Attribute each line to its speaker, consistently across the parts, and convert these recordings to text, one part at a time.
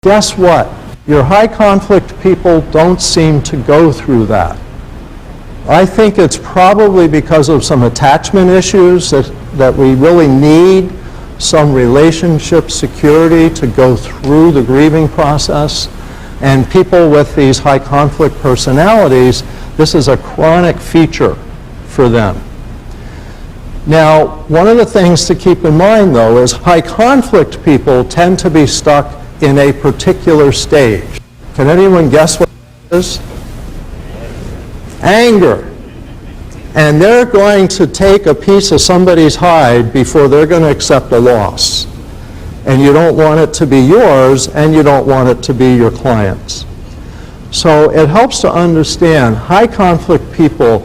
Speaker 1: Guess what? Your high conflict people don't seem to go through that. I think it's probably because of some attachment issues that we really need some relationship security to go through the grieving process. And people with these high conflict personalities, this is a chronic feature for them. Now, one of the things to keep in mind, though, is high conflict people tend to be stuck in a particular stage. Can anyone guess what it is? Anger. And they're going to take a piece of somebody's hide before they're going to accept a loss. And you don't want it to be yours, and you don't want it to be your client's. So it helps to understand high conflict people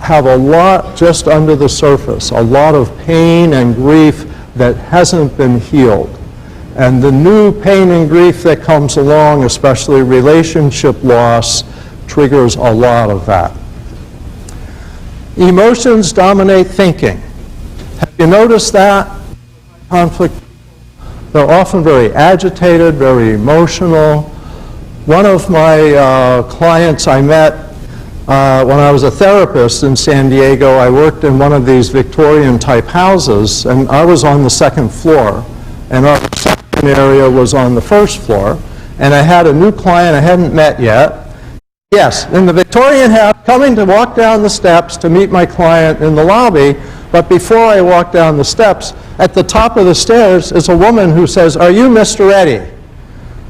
Speaker 1: have a lot just under the surface, a lot of pain and grief that hasn't been healed. And the new pain and grief that comes along, especially relationship loss, triggers a lot of that. Emotions dominate thinking. Have you noticed that? Conflict, they're often very agitated, very emotional. One of my clients I met when I was a therapist in San Diego, I worked in one of these Victorian type houses, and I was on the second floor, and our reception area was on the first floor, and I had a new client I hadn't met yet. Yes, in the Victorian house, coming to walk down the steps to meet my client in the lobby, but before I walk down the steps, at the top of the stairs is a woman who says, "Are you Mr. Eddy?"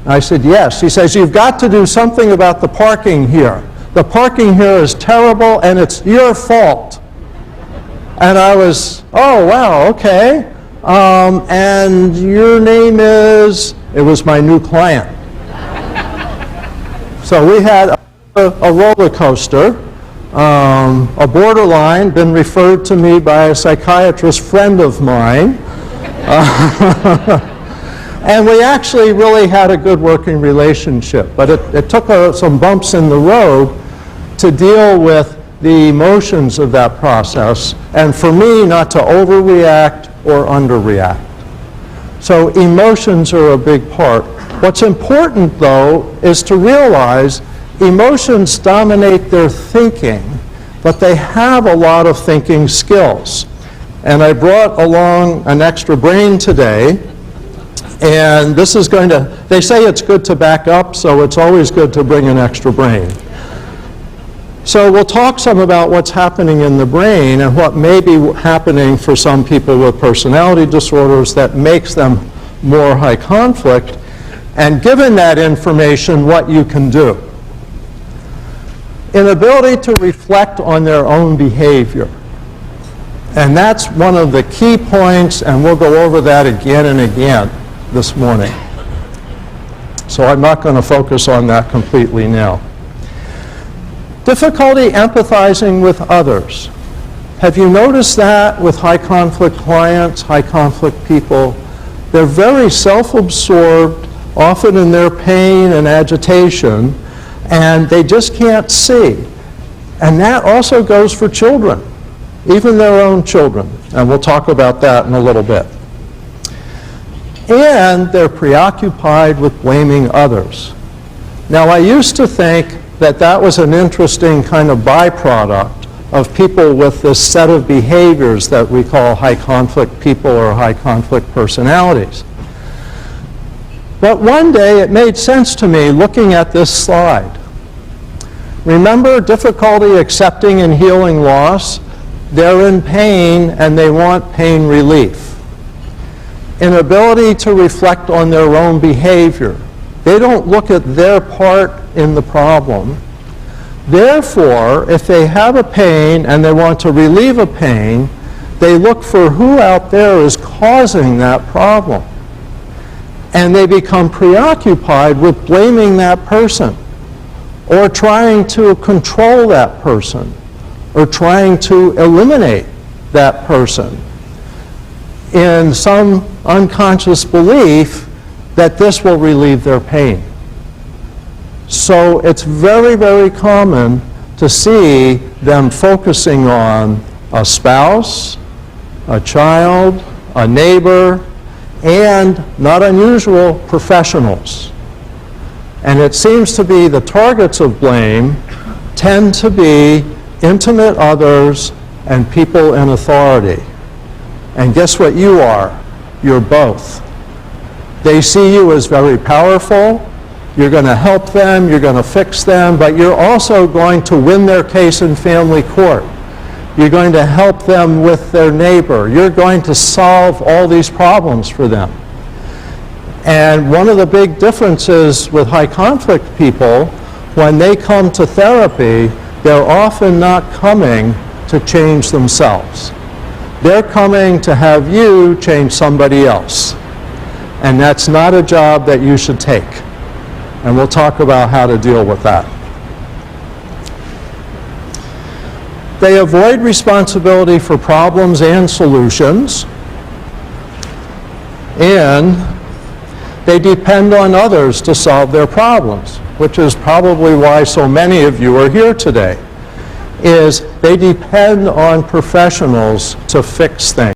Speaker 1: I said, "Yes." She says, "You've got to do something about the parking here. The parking here is terrible and it's your fault." And I was, "Oh, wow, okay. And your name is?" It was my new client. So we had a roller coaster, a borderline, been referred to me by a psychiatrist friend of mine. And we actually really had a good working relationship, but it took some bumps in the road to deal with the emotions of that process, and for me not to overreact or underreact. So emotions are a big part. What's important, though, is to realize emotions dominate their thinking, but they have a lot of thinking skills. And I brought along an extra brain today, and this is going to, they say it's good to back up, so it's always good to bring an extra brain. So we'll talk some about what's happening in the brain and what may be happening for some people with personality disorders that makes them more high conflict, and given that information, what you can do. Inability to reflect on their own behavior. And that's one of the key points, and we'll go over that again and again this morning. So I'm not going to focus on that completely now. Difficulty empathizing with others. Have you noticed that with high conflict clients, high conflict people? They're very self-absorbed, often in their pain and agitation, and they just can't see. And that also goes for children, even their own children. And we'll talk about that in a little bit. And they're preoccupied with blaming others. Now, I used to think that that was an interesting kind of byproduct of people with this set of behaviors that we call high conflict people or high conflict personalities. But one day it made sense to me looking at this slide. Remember difficulty accepting and healing loss? They're in pain and they want pain relief. Inability to reflect on their own behavior. They don't look at their part in the problem. Therefore, if they have a pain and they want to relieve a pain, they look for who out there is causing that problem. And they become preoccupied with blaming that person, or trying to control that person, or trying to eliminate that person in some unconscious belief that this will relieve their pain. So it's very, very common to see them focusing on a spouse, a child, a neighbor, and, not unusual, professionals. And it seems to be the targets of blame tend to be intimate others and people in authority. And guess what you are? You're both. They see you as very powerful. You're going to help them, you're going to fix them, but you're also going to win their case in family court. You're going to help them with their neighbor. You're going to solve all these problems for them. And one of the big differences with high conflict people, when they come to therapy, they're often not coming to change themselves. They're coming to have you change somebody else. And that's not a job that you should take. And we'll talk about how to deal with that. They avoid responsibility for problems and solutions. And they depend on others to solve their problems, which is probably why so many of you are here today, is they depend on professionals to fix things.